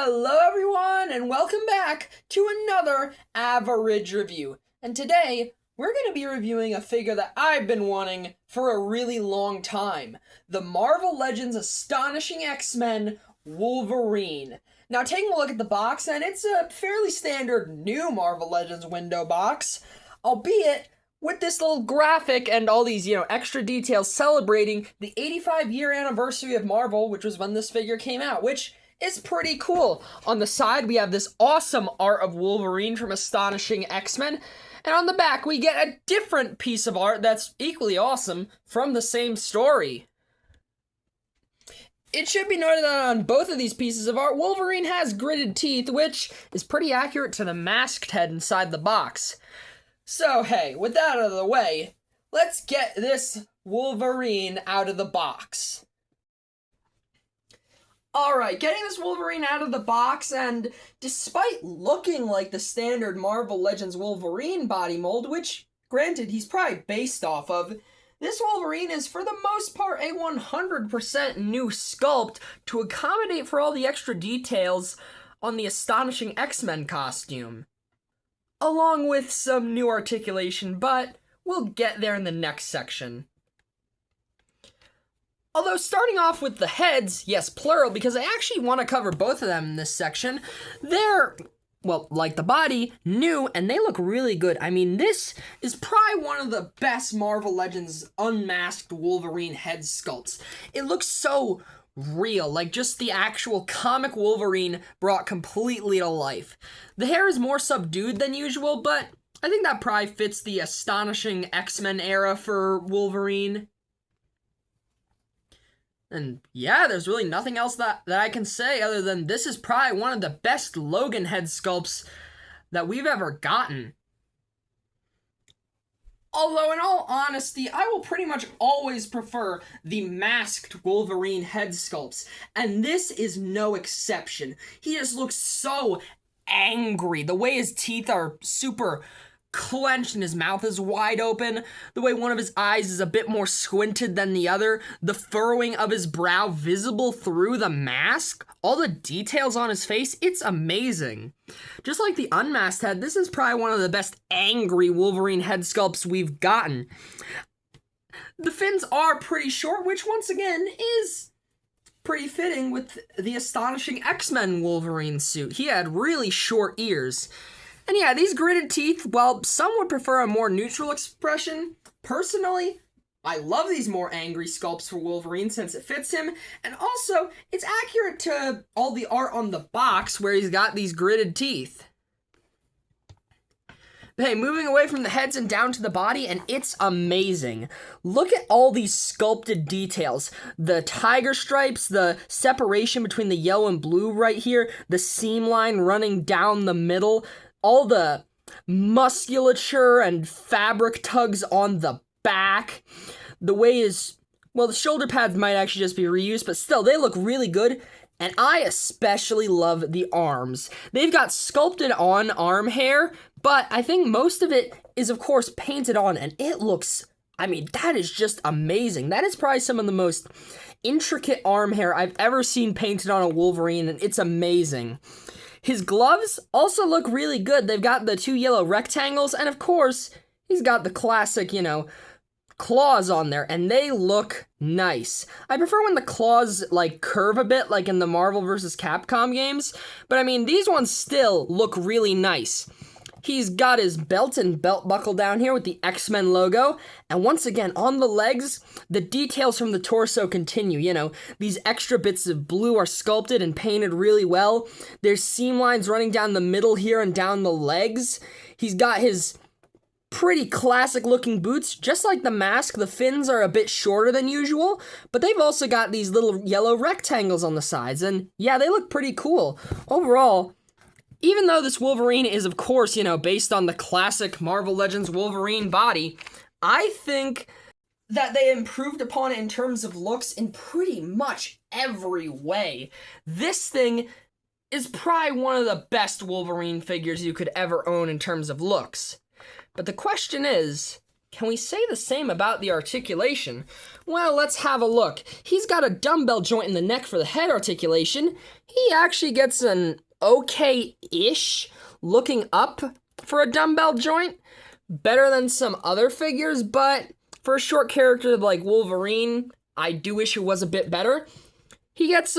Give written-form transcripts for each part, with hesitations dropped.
Hello everyone, and welcome back to another average review. And today, we're going to be reviewing a figure that I've been wanting for a really long time. The Marvel Legends Astonishing X-Men Wolverine. Now taking a look at the box, and it's a fairly standard new Marvel Legends window box, albeit with this little graphic and all these, extra details celebrating the 85-year anniversary of Marvel, which was when this figure came out, which is pretty cool. On the side, we have this awesome art of Wolverine from Astonishing X-Men, and on the back, we get a different piece of art that's equally awesome from the same story. It should be noted that on both of these pieces of art, Wolverine has gritted teeth, which is pretty accurate to the masked head inside the box. So, hey, with that out of the way, let's get this Wolverine out of the box. Alright, getting this Wolverine out of the box, and despite looking like the standard Marvel Legends Wolverine body mold, which, granted, he's probably based off of, this Wolverine is, for the most part, a 100% new sculpt to accommodate for all the extra details on the Astonishing X-Men costume. Along with some new articulation, but we'll get there in the next section. Although starting off with the heads, yes, plural, because I actually want to cover both of them in this section, they're, well, like the body, new, and they look really good. I mean, this is probably one of the best Marvel Legends unmasked Wolverine head sculpts. It looks so real, like just the actual comic Wolverine brought completely to life. The hair is more subdued than usual, but I think that probably fits the Astonishing X-Men era for Wolverine. And yeah, there's really nothing else that I can say other than this is probably one of the best Logan head sculpts that we've ever gotten. Although, in all honesty, I will pretty much always prefer the masked Wolverine head sculpts, and this is no exception. He just looks so angry. The way his teeth are super clenched and his mouth is wide open, the way one of his eyes is a bit more squinted than the other, the furrowing of his brow visible through the mask, all the details on his face, it's amazing. Just like the unmasked head, this is probably one of the best angry Wolverine head sculpts we've gotten. The fins are pretty short, which once again is pretty fitting with the Astonishing X-Men Wolverine suit. He had really short ears. And yeah, these gritted teeth, while some would prefer a more neutral expression, personally, I love these more angry sculpts for Wolverine since it fits him, and also, it's accurate to all the art on the box where he's got these gritted teeth. But hey, moving away from the heads and down to the body, and it's amazing. Look at all these sculpted details. The tiger stripes, the separation between the yellow and blue right here, the seam line running down the middle, all the musculature and fabric tugs on the back. The way the shoulder pads might actually just be reused, but still, they look really good. And I especially love the arms. They've got sculpted on arm hair, but I think most of it is, of course, painted on, and it looks, I mean, that is just amazing. That is probably some of the most intricate arm hair I've ever seen painted on a Wolverine, and it's amazing. His gloves also look really good. They've got the two yellow rectangles, and of course, he's got the classic, claws on there, and they look nice. I prefer when the claws, curve a bit, like in the Marvel vs. Capcom games, but I mean, these ones still look really nice. He's got his belt and belt buckle down here with the X-Men logo, and once again, on the legs, the details from the torso continue, these extra bits of blue are sculpted and painted really well. There's seam lines running down the middle here and down the legs. He's got his pretty classic looking boots. Just like the mask, the fins are a bit shorter than usual, but they've also got these little yellow rectangles on the sides, and yeah, they look pretty cool. Overall, even though this Wolverine is, of course, based on the classic Marvel Legends Wolverine body, I think that they improved upon it in terms of looks in pretty much every way. This thing is probably one of the best Wolverine figures you could ever own in terms of looks. But the question is, Can we say the same about the articulation? Well, let's have a look. He's got a dumbbell joint in the neck for the head articulation. He actually gets an okay-ish looking up for a dumbbell joint. Better than some other figures, but for a short character like Wolverine, I do wish it was a bit better. He gets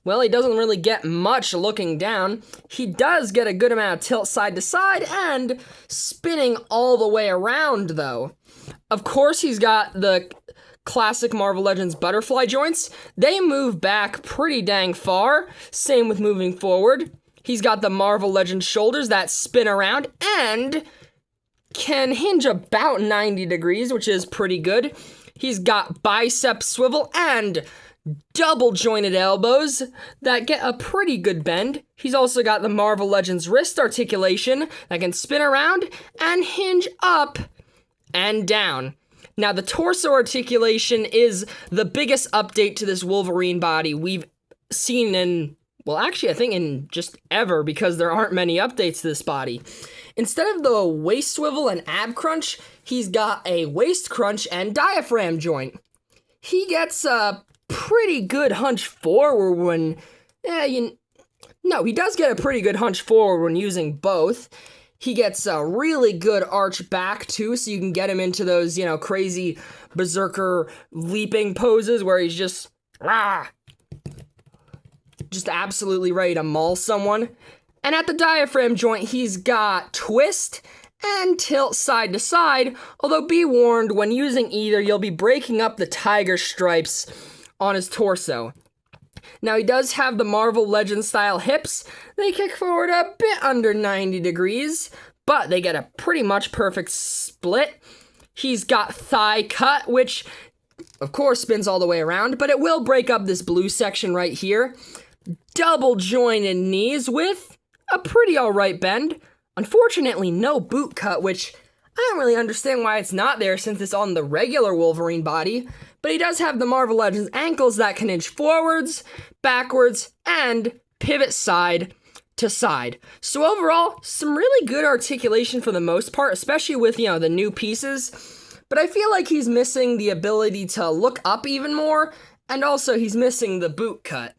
well, he doesn't really get much looking down. He does get a good amount of tilt side to side and spinning all the way around, though. Of course, he's got the classic Marvel Legends butterfly joints. They move back pretty dang far. Same with moving forward. He's got the Marvel Legends shoulders that spin around and can hinge about 90 degrees, which is pretty good. He's got bicep swivel and double jointed elbows that get a pretty good bend. He's also got the Marvel Legends wrist articulation that can spin around and hinge up and down. Now, the torso articulation is the biggest update to this Wolverine body we've seen in, well, actually, I think in just ever, because there aren't many updates to this body. Instead of the waist swivel and ab crunch, he's got a waist crunch and diaphragm joint. He gets a pretty good hunch forward when, he does get a pretty good hunch forward when using both. He gets a really good arch back, too, so you can get him into those, crazy berserker leaping poses where he's just absolutely ready to maul someone. And at the diaphragm joint, he's got twist and tilt side to side, although be warned, when using either, you'll be breaking up the tiger stripes on his torso. Now, he does have the Marvel Legends style hips. They kick forward a bit under 90 degrees, but they get a pretty much perfect split. He's got thigh cut, which, of course, spins all the way around, but it will break up this blue section right here. Double jointed knees with a pretty alright bend. Unfortunately, no boot cut, which I don't really understand why it's not there since it's on the regular Wolverine body. But he does have the Marvel Legends ankles that can hinge forwards, backwards, and pivot side to side. So overall, some really good articulation for the most part, especially with, the new pieces. But I feel like he's missing the ability to look up even more, and also he's missing the boot cut.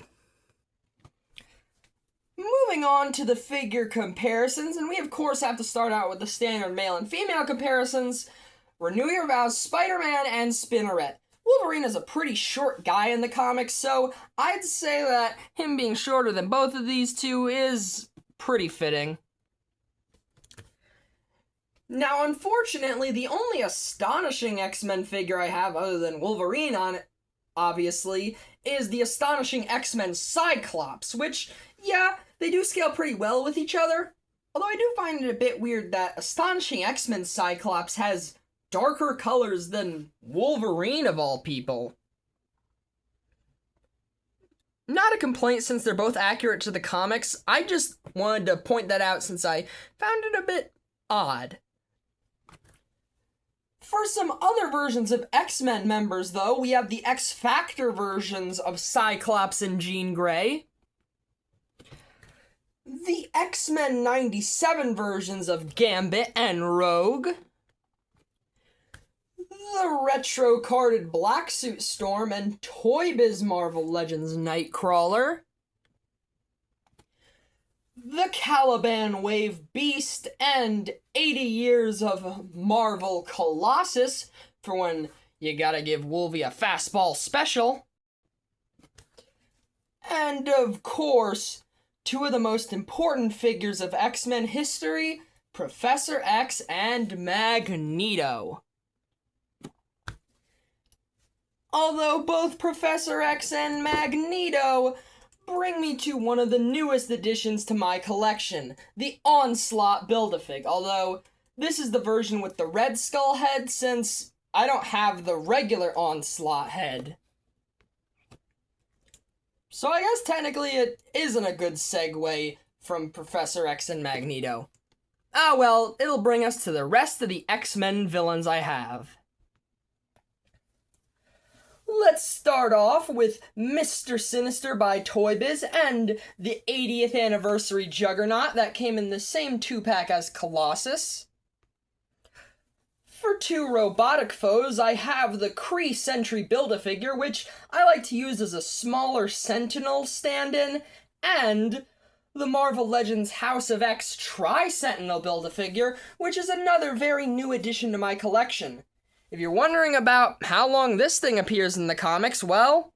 Moving on to the figure comparisons, and we of course have to start out with the standard male and female comparisons. Renew Your Vows, Spider-Man, and Spinneret. Wolverine is a pretty short guy in the comics, so I'd say that him being shorter than both of these two is pretty fitting. Now, unfortunately, the only Astonishing X-Men figure I have other than Wolverine on it, obviously, is the Astonishing X-Men Cyclops, which, they do scale pretty well with each other. Although I do find it a bit weird that Astonishing X-Men Cyclops has darker colors than Wolverine of all people. Not a complaint since they're both accurate to the comics. I just wanted to point that out since I found it a bit odd. For some other versions of X-Men members, though, we have the X-Factor versions of Cyclops and Jean Grey, the X-Men 97 versions of Gambit and Rogue, the retro-carded Black Suit Storm and Toy Biz Marvel Legends Nightcrawler, the Caliban Wave Beast, and 80 years of Marvel Colossus for when you gotta give Wolvie a fastball special. And of course, two of the most important figures of X-Men history, Professor X and Magneto. Although both Professor X and Magneto bring me to one of the newest additions to my collection, the Onslaught Build-A-Fig, although this is the version with the Red Skull head since I don't have the regular Onslaught head. So I guess technically it isn't a good segue from Professor X and Magneto. Ah well, it'll bring us to the rest of the X-Men villains I have. Let's start off with Mr. Sinister by Toy Biz and the 80th anniversary Juggernaut that came in the same 2-pack as Colossus. For two robotic foes, I have the Kree Sentry Build-A-Figure, which I like to use as a smaller Sentinel stand-in, and the Marvel Legends House of X Tri-Sentinel Build-A-Figure, which is another very new addition to my collection. If you're wondering about how long this thing appears in the comics, well,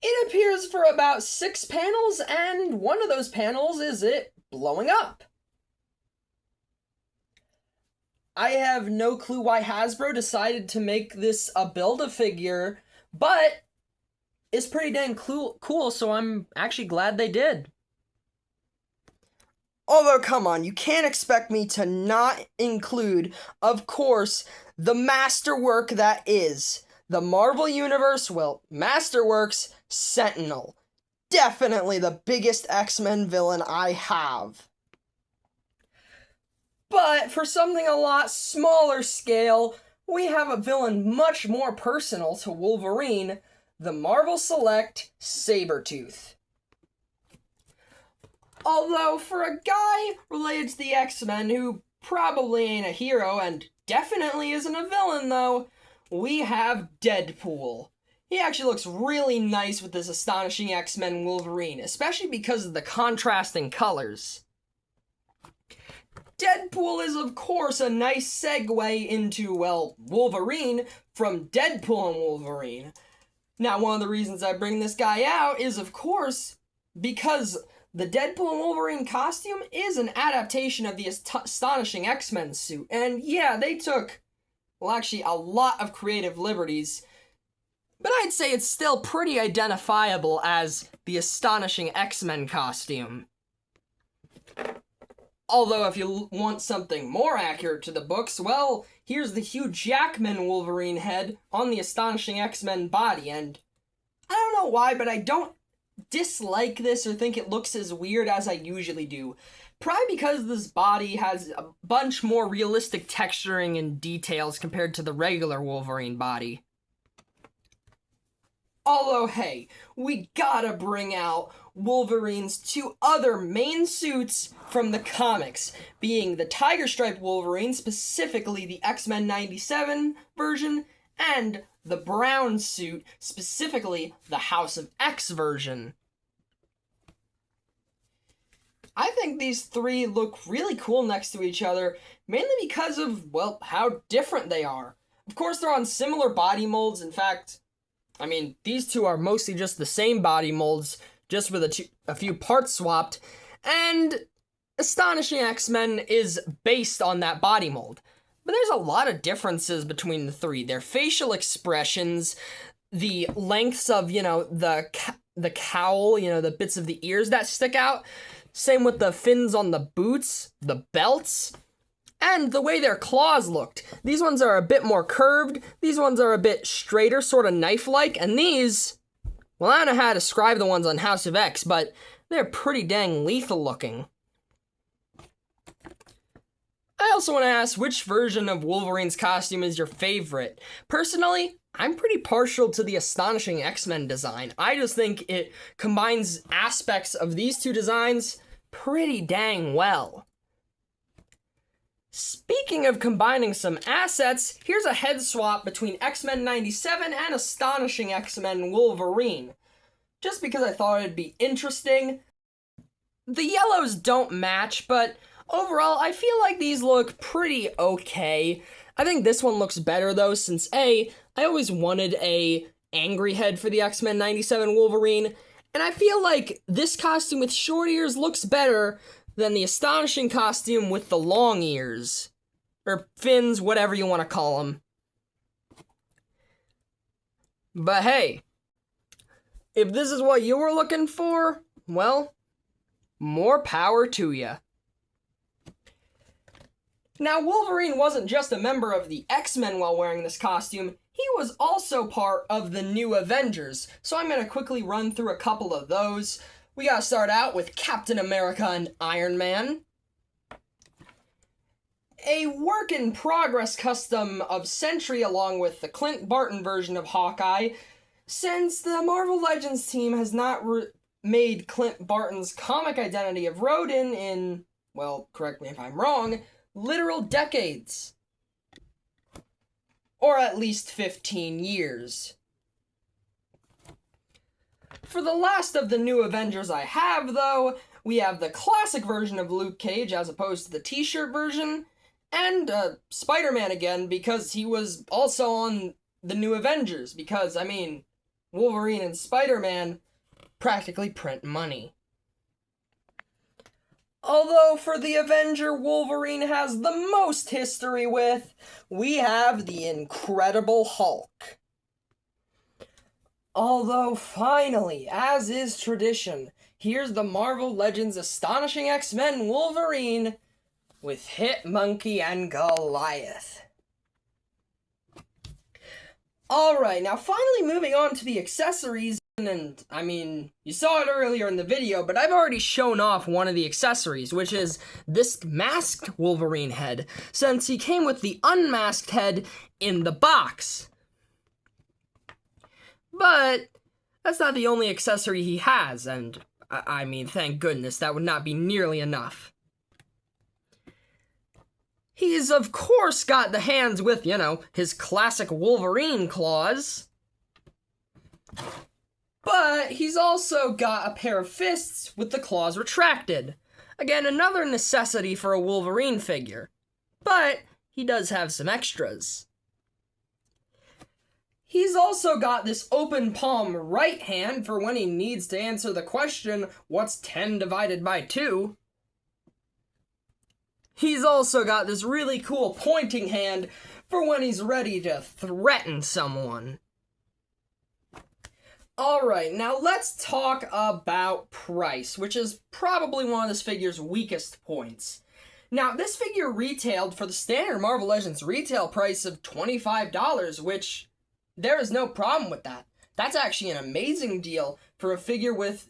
it appears for about 6 panels, and one of those panels is it blowing up. I have no clue why Hasbro decided to make this a Build-A-Figure, but it's pretty dang cool, so I'm actually glad they did. Although, come on, you can't expect me to not include, of course, the masterwork that is the Marvel Universe, Masterworks Sentinel. Definitely the biggest X-Men villain I have. But for something a lot smaller scale, we have a villain much more personal to Wolverine, the Marvel Select Sabretooth. Although, for a guy related to the X-Men who probably ain't a hero and definitely isn't a villain though, we have Deadpool. He actually looks really nice with this Astonishing X-Men Wolverine, especially because of the contrasting colors. Deadpool is, of course, a nice segue into, Wolverine from Deadpool and Wolverine. Now, one of the reasons I bring this guy out is, of course, because the Deadpool and Wolverine costume is an adaptation of the Astonishing X-Men suit. And yeah, they took, actually a lot of creative liberties. But I'd say it's still pretty identifiable as the Astonishing X-Men costume. Although, if you want something more accurate to the books, here's the Hugh Jackman Wolverine head on the Astonishing X-Men body, and I don't know why, but I don't dislike this or think it looks as weird as I usually do. Probably because this body has a bunch more realistic texturing and details compared to the regular Wolverine body. Although, hey, we gotta bring out Wolverine's two other main suits from the comics, being the Tiger Stripe Wolverine, specifically the X-Men 97 version, and the brown suit, specifically the House of X version. I think these three look really cool next to each other, mainly because of, how different they are. Of course, they're on similar body molds. In fact, these two are mostly just the same body molds, just with a few parts swapped, and Astonishing X-Men is based on that body mold. But there's a lot of differences between the three. Their facial expressions, the lengths of, the cowl, the bits of the ears that stick out, same with the fins on the boots, the belts, and the way their claws looked. These ones are a bit more curved, these ones are a bit straighter, sort of knife-like, and these, I don't know how to describe the ones on House of X, but they're pretty dang lethal looking. I also want to ask which version of Wolverine's costume is your favorite. Personally, I'm pretty partial to the Astonishing X-Men design. I just think it combines aspects of these two designs pretty dang well. Speaking of combining some assets, here's a head swap between X-Men 97 and Astonishing X-Men Wolverine. Just because I thought it'd be interesting. The yellows don't match, but overall, I feel like these look pretty okay. I think this one looks better though, since I always wanted a angry head for the X-Men 97 Wolverine, and I feel like this costume with short ears looks better than the Astonishing costume with the long ears. Or fins, whatever you want to call them. But hey, if this is what you were looking for, more power to you. Now, Wolverine wasn't just a member of the X-Men while wearing this costume, he was also part of the New Avengers, so I'm going to quickly run through a couple of those. We gotta start out with Captain America and Iron Man. A work-in-progress custom of Sentry along with the Clint Barton version of Hawkeye, since the Marvel Legends team has not made Clint Barton's comic identity of Rodin in, correct me if I'm wrong, literal decades. Or at least 15 years. For the last of the new Avengers I have, though, we have the classic version of Luke Cage as opposed to the t-shirt version, and Spider-Man again, because he was also on the new Avengers, because, I mean, Wolverine and Spider-Man practically print money. Although for the Avenger Wolverine has the most history with, we have the Incredible Hulk. Although finally, as is tradition, here's the Marvel Legends Astonishing X-Men Wolverine with Hitmonkey and Goliath. Alright, now finally moving on to the accessories. And, I mean, you saw it earlier in the video, but I've already shown off one of the accessories, which is this masked Wolverine head, since he came with the unmasked head in the box. But that's not the only accessory he has, and, I mean, thank goodness, that would not be nearly enough. He's, of course, got the hands with, his classic Wolverine claws. But he's also got a pair of fists with the claws retracted. Again, another necessity for a Wolverine figure. But he does have some extras. He's also got this open palm right hand for when he needs to answer the question, what's 10 divided by 2? He's also got this really cool pointing hand for when he's ready to threaten someone. Alright, now let's talk about price, which is probably one of this figure's weakest points. Now, this figure retailed for the standard Marvel Legends retail price of $25, which there is no problem with that. That's actually an amazing deal for a figure with,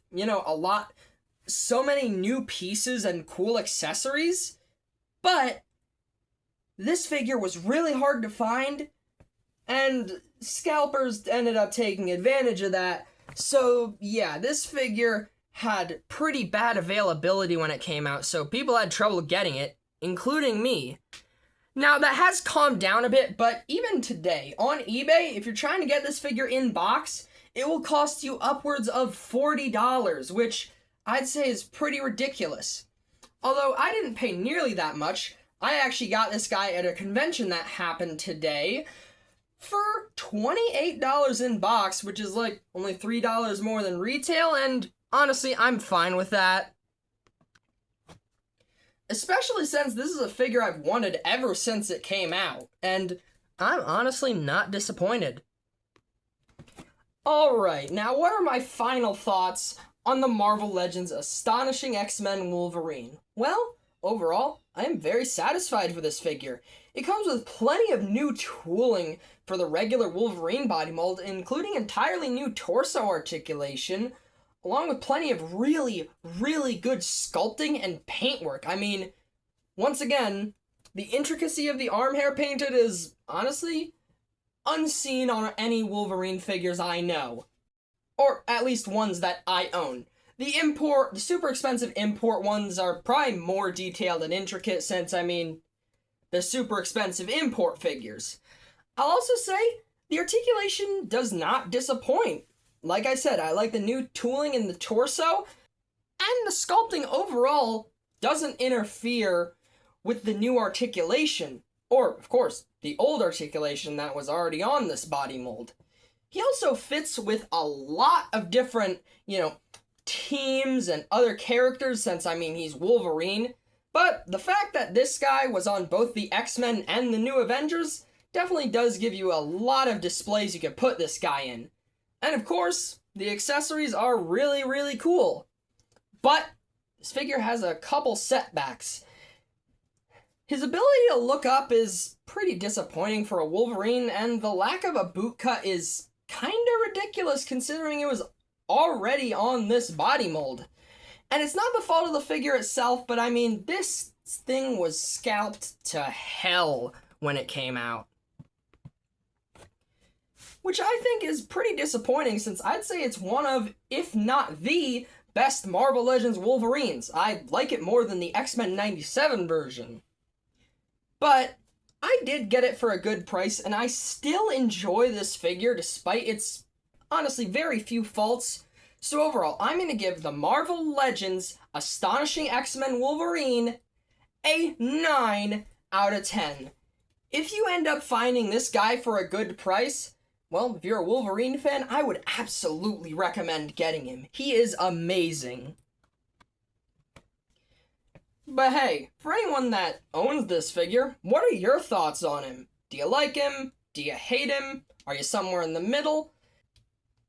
so many new pieces and cool accessories. But this figure was really hard to find, and scalpers ended up taking advantage of that. So yeah, this figure had pretty bad availability when it came out, so people had trouble getting it, including me. Now that has calmed down a bit, but even today, on eBay, if you're trying to get this figure in box, it will cost you upwards of $40, which I'd say is pretty ridiculous. Although I didn't pay nearly that much, I actually got this guy at a convention that happened today for $28 in box, which is like only $3 more than retail, and honestly, I'm fine with that. Especially since this is a figure I've wanted ever since it came out, and I'm honestly not disappointed. Alright, now what are my final thoughts on the Marvel Legends Astonishing X-Men Wolverine? Well, overall, I am very satisfied with this figure. It comes with plenty of new tooling for the regular Wolverine body mold, including entirely new torso articulation, along with plenty of really, really good sculpting and paintwork. I mean, once again, the intricacy of the arm hair painted is, honestly, unseen on any Wolverine figures I know. Or at least ones that I own. The super expensive import ones are probably more detailed and intricate since, they're super expensive import figures. I'll also say, the articulation does not disappoint. Like I said, I like the new tooling in the torso, and the sculpting overall doesn't interfere with the new articulation, or, of course, the old articulation that was already on this body mold. He also fits with a lot of different, teams and other characters since, he's Wolverine. But the fact that this guy was on both the X-Men and the New Avengers definitely does give you a lot of displays you could put this guy in. And of course, the accessories are really, really cool. But this figure has a couple setbacks. His ability to look up is pretty disappointing for a Wolverine, and the lack of a boot cut is kinda ridiculous considering it was already on this body mold. And it's not the fault of the figure itself, but this thing was scalped to hell when it came out. Which I think is pretty disappointing since I'd say it's one of, if not the, best Marvel Legends Wolverines. I like it more than the X-Men 97 version. But I did get it for a good price, and I still enjoy this figure despite its honestly very few faults. So overall, I'm going to give the Marvel Legends Astonishing X-Men Wolverine a 9 out of 10. If you end up finding this guy for a good price, well, if you're a Wolverine fan, I would absolutely recommend getting him. He is amazing. But hey, for anyone that owns this figure, what are your thoughts on him? Do you like him? Do you hate him? Are you somewhere in the middle?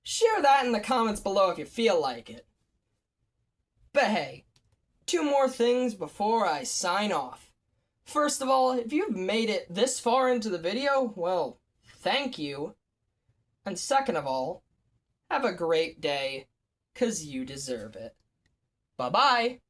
Share that in the comments below if you feel like it. But hey, two more things before I sign off. First of all, if you've made it this far into the video, well, thank you. And second of all, have a great day, 'cause you deserve it. Bye-bye!